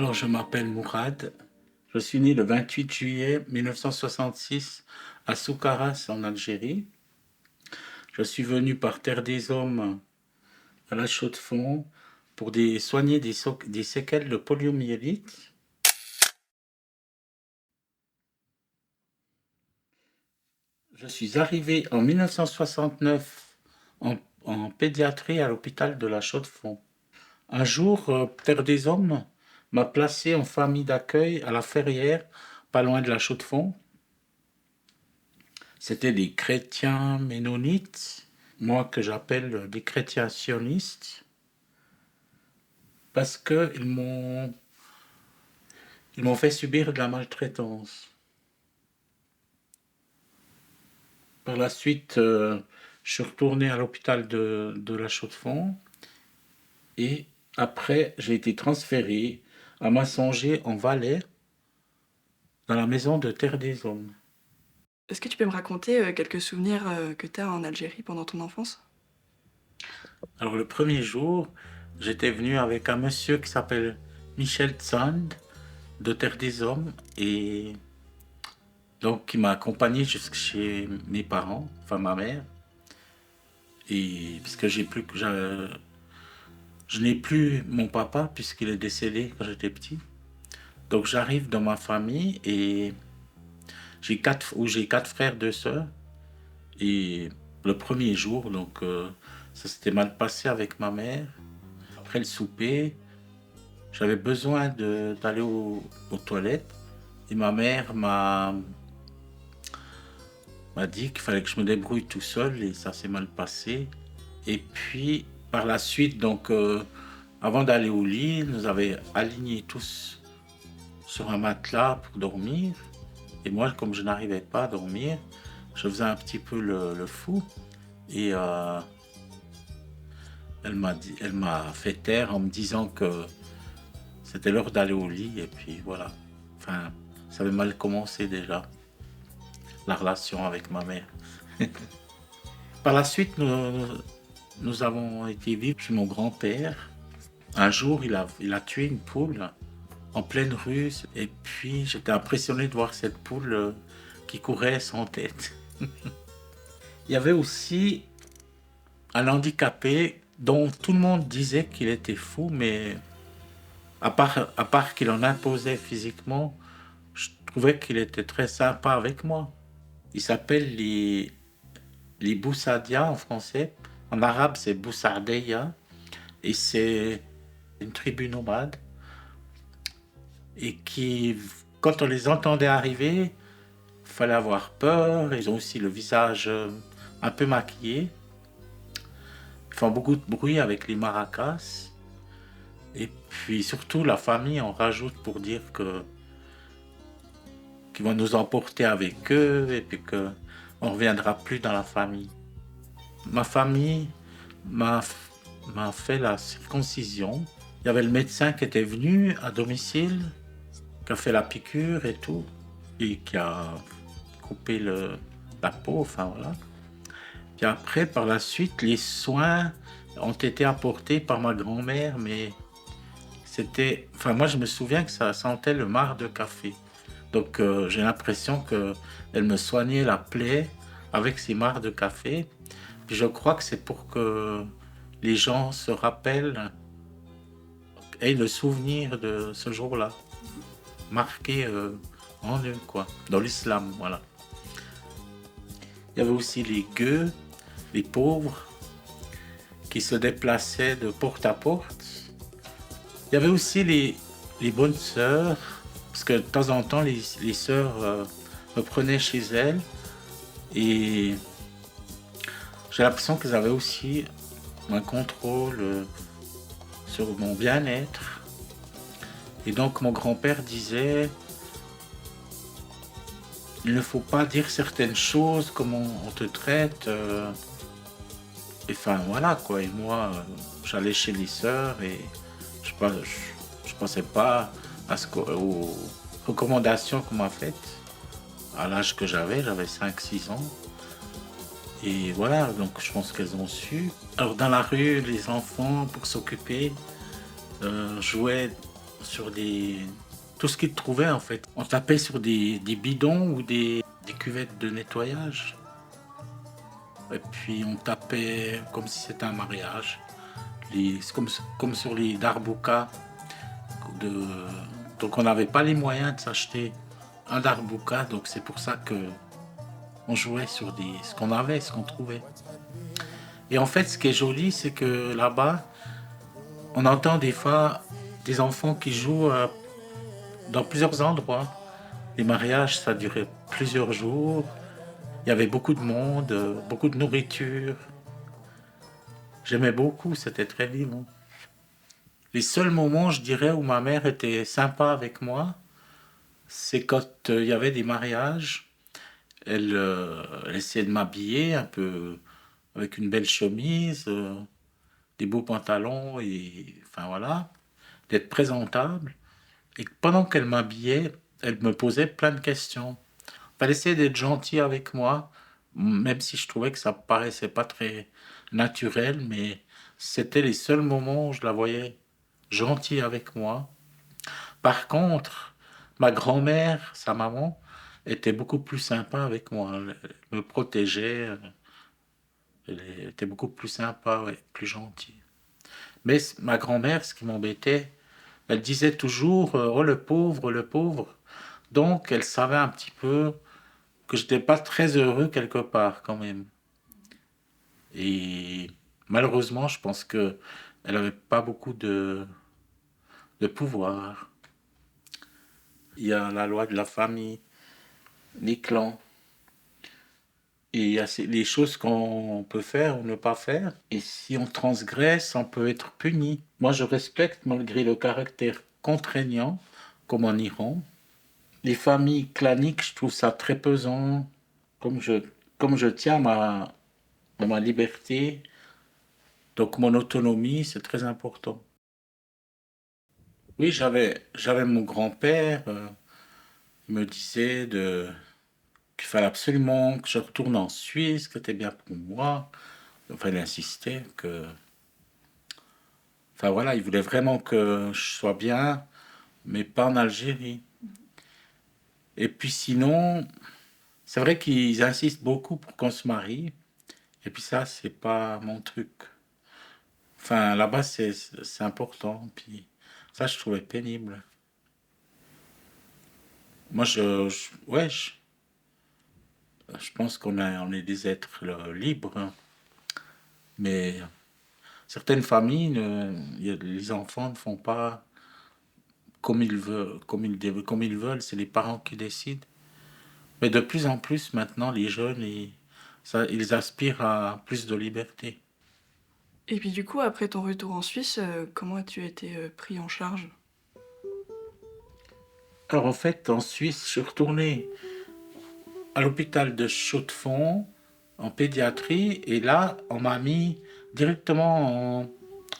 Alors, je m'appelle Mourad. Je suis né le 28 juillet 1966 à Soukaras, en Algérie. Je suis venu par Terre des Hommes à La Chaux-de-Fonds pour soigner des séquelles de poliomyélite. Je suis arrivé en 1969 en pédiatrie à l'hôpital de La Chaux-de-Fonds. Un jour, Terre des Hommes m'a placé en famille d'accueil à La Ferrière, pas loin de La Chaux-de-Fonds. C'était des chrétiens ménonites, moi que j'appelle des chrétiens sionistes, parce qu'ils m'ont fait subir de la maltraitance. Par la suite, je suis retourné à l'hôpital de La Chaux-de-Fonds et après, j'ai été transféré à Massonger en Valais, dans la maison de Terre des Hommes. Est-ce que tu peux me raconter, quelques souvenirs, que tu as en Algérie pendant ton enfance? Alors le premier jour, j'étais venu avec un monsieur qui s'appelle Michel Tzand de Terre des Hommes et donc qui m'a accompagné jusque chez mes parents, enfin ma mère. Et puisque je n'ai plus mon papa puisqu'il est décédé quand j'étais petit. Donc j'arrive dans ma famille et j'ai quatre frères, deux sœurs. Et le premier jour, donc ça s'était mal passé avec ma mère. Après le souper, j'avais besoin d'aller aux toilettes et ma mère m'a dit qu'il fallait que je me débrouille tout seul et ça s'est mal passé. Et puis par la suite, donc avant d'aller au lit, ils nous avaient alignés tous sur un matelas pour dormir. Et moi, comme je n'arrivais pas à dormir, je faisais un petit peu le fou. Et elle m'a fait taire en me disant que c'était l'heure d'aller au lit. Et puis voilà. Enfin, ça avait mal commencé déjà, la relation avec ma mère. Par la suite, nous avons été vivre chez mon grand-père. Un jour, il a tué une poule en pleine rue. Et puis, j'étais impressionné de voir cette poule qui courait sans tête. Il y avait aussi un handicapé dont tout le monde disait qu'il était fou, mais à part qu'il en imposait physiquement, je trouvais qu'il était très sympa avec moi. Il s'appelle les Boussadia en français. En arabe, c'est Boussardeya. Et c'est une tribu nomade. Et qui, quand on les entendait arriver, il fallait avoir peur. Ils ont aussi le visage un peu maquillé. Ils font beaucoup de bruit avec les maracas. Et puis surtout, la famille en rajoute pour dire qu'ils vont nous emporter avec eux et puis qu'on ne reviendra plus dans la famille. Ma famille m'a fait la circoncision. Il y avait le médecin qui était venu à domicile, qui a fait la piqûre et tout, et qui a coupé la peau, enfin voilà. Puis après, par la suite, les soins ont été apportés par ma grand-mère, mais enfin moi je me souviens que ça sentait le marc de café. Donc j'ai l'impression qu'elle me soignait la plaie avec ses marcs de café. Puis je crois que c'est pour que les gens se rappellent, aient le souvenir de ce jour-là, marqué en eux, quoi, dans l'islam, voilà. Il y avait aussi les gueux, les pauvres, qui se déplaçaient de porte à porte. Il y avait aussi les bonnes sœurs, parce que de temps en temps, les sœurs me prenaient chez elles et j'ai l'impression qu'elles avaient aussi un contrôle sur mon bien-être. Et donc mon grand-père disait, il ne faut pas dire certaines choses, comment on te traite. Et enfin voilà quoi. Et moi, j'allais chez les sœurs et je pensais pas aux recommandations qu'on m'a faites à l'âge que j'avais 5 6 ans. Et voilà, donc je pense qu'elles ont su. Alors dans la rue, les enfants, pour s'occuper, jouaient sur tout ce qu'ils trouvaient en fait. On tapait sur des bidons ou des cuvettes de nettoyage. Et puis on tapait comme si c'était un mariage. C'est comme sur les darboukas. De... Donc on n'avait pas les moyens de s'acheter un darbouka, donc c'est pour ça que on jouait sur ce qu'on avait, ce qu'on trouvait. Et en fait, ce qui est joli, c'est que là-bas, on entend des fois des enfants qui jouent dans plusieurs endroits. Les mariages, ça durait plusieurs jours. Il y avait beaucoup de monde, beaucoup de nourriture. J'aimais beaucoup, c'était très vivant. Les seuls moments, je dirais, où ma mère était sympa avec moi, c'est quand il y avait des mariages. Elle essayait de m'habiller un peu avec une belle chemise, des beaux pantalons, et enfin voilà, d'être présentable. Et pendant qu'elle m'habillait, elle me posait plein de questions. Elle essayait d'être gentille avec moi, même si je trouvais que ça paraissait pas très naturel, mais c'était les seuls moments où je la voyais gentille avec moi. Par contre, ma grand-mère, sa maman, était beaucoup plus sympa avec moi. Elle me protégeait, elle était beaucoup plus sympa, ouais, plus gentille. Mais ma grand-mère, ce qui m'embêtait, elle disait toujours oh le pauvre, le pauvre. Donc elle savait un petit peu que j'étais pas très heureux quelque part quand même. Et malheureusement, je pense que elle avait pas beaucoup de pouvoir. Il y a la loi de la famille, les clans. Et il y a les choses qu'on peut faire ou ne pas faire. Et si on transgresse, on peut être puni. Moi, je respecte malgré le caractère contraignant, comme en Iran. Les familles claniques, je trouve ça très pesant. Comme je, comme je tiens à ma liberté, donc mon autonomie, c'est très important. Oui, j'avais mon grand-père, il me disait qu'il fallait absolument que je retourne en Suisse, que c'était bien pour moi. Enfin, il insistait que... Enfin voilà, il voulait vraiment que je sois bien, mais pas en Algérie. Et puis sinon, c'est vrai qu'ils insistent beaucoup pour qu'on se marie. Et puis ça, c'est pas mon truc. Enfin, là-bas, c'est important. Puis ça, je trouvais pénible. Moi, ouais, je pense on est des êtres libres, hein. Mais certaines familles, les enfants ne font pas comme ils veulent, comme ils veulent. C'est les parents qui décident. Mais de plus en plus, maintenant, les jeunes, ils aspirent à plus de liberté. Et puis du coup, après ton retour en Suisse, comment as-tu été, pris en charge? Alors, en fait, en Suisse, je suis retourné à l'hôpital de Chaux-de-Fonds en pédiatrie et là, on m'a mis directement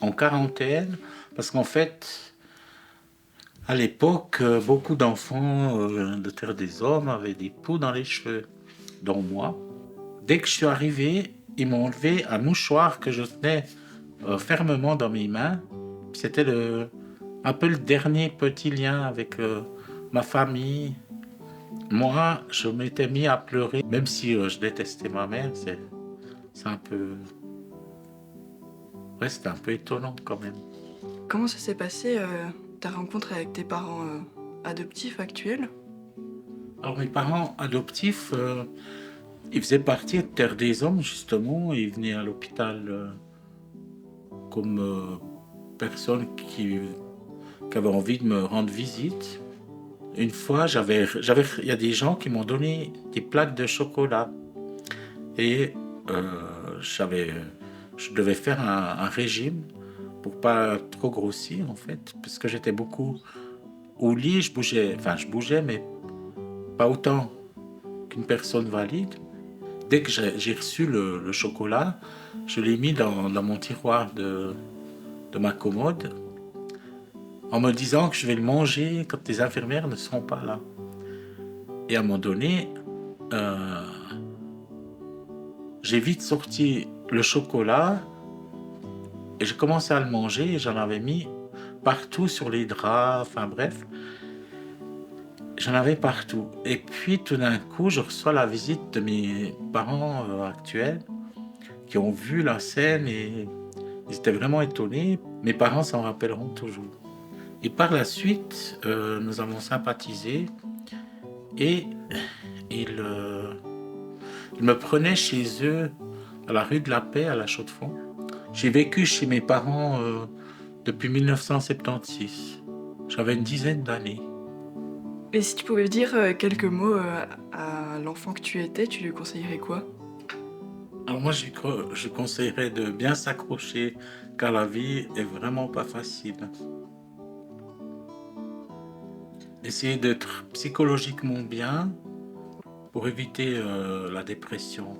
en quarantaine parce qu'en fait, à l'époque, beaucoup d'enfants de Terre des Hommes avaient des poux dans les cheveux, dont moi. Dès que je suis arrivé, ils m'ont enlevé un mouchoir que je tenais fermement dans mes mains. C'était un peu le dernier petit lien avec ma famille. Moi, je m'étais mis à pleurer, même si je détestais ma mère. C'est un peu, ouais, c'était un peu étonnant quand même. Comment ça s'est passé, ta rencontre avec tes parents, adoptifs actuels? Alors mes parents adoptifs, ils faisaient partie de Terre des Hommes justement. Ils venaient à l'hôpital comme personne qui avait envie de me rendre visite. Une fois, il y a des gens qui m'ont donné des plaques de chocolat et j'avais, je devais faire un régime pour pas trop grossir en fait, parce que j'étais beaucoup au lit, je bougeais, mais pas autant qu'une personne valide. Dès que j'ai reçu le chocolat, je l'ai mis dans mon tiroir de ma commode en me disant que je vais le manger quand les infirmières ne seront pas là. Et à un moment donné, euh, j'ai vite sorti le chocolat et j'ai commencé à le manger et j'en avais mis partout sur les draps, enfin bref, j'en avais partout. Et puis tout d'un coup, je reçois la visite de mes parents actuels qui ont vu la scène et ils étaient vraiment étonnés. Mes parents s'en rappelleront toujours. Et par la suite, nous avons sympathisé et ils, ils me prenaient chez eux à la rue de la Paix, à La Chaux-de-Fonds. J'ai vécu chez mes parents depuis 1976. J'avais une dizaine d'années. Et si tu pouvais dire quelques mots à l'enfant que tu étais, tu lui conseillerais quoi? Alors moi, je conseillerais de bien s'accrocher car la vie est vraiment pas facile. Essayer d'être psychologiquement bien pour éviter la dépression.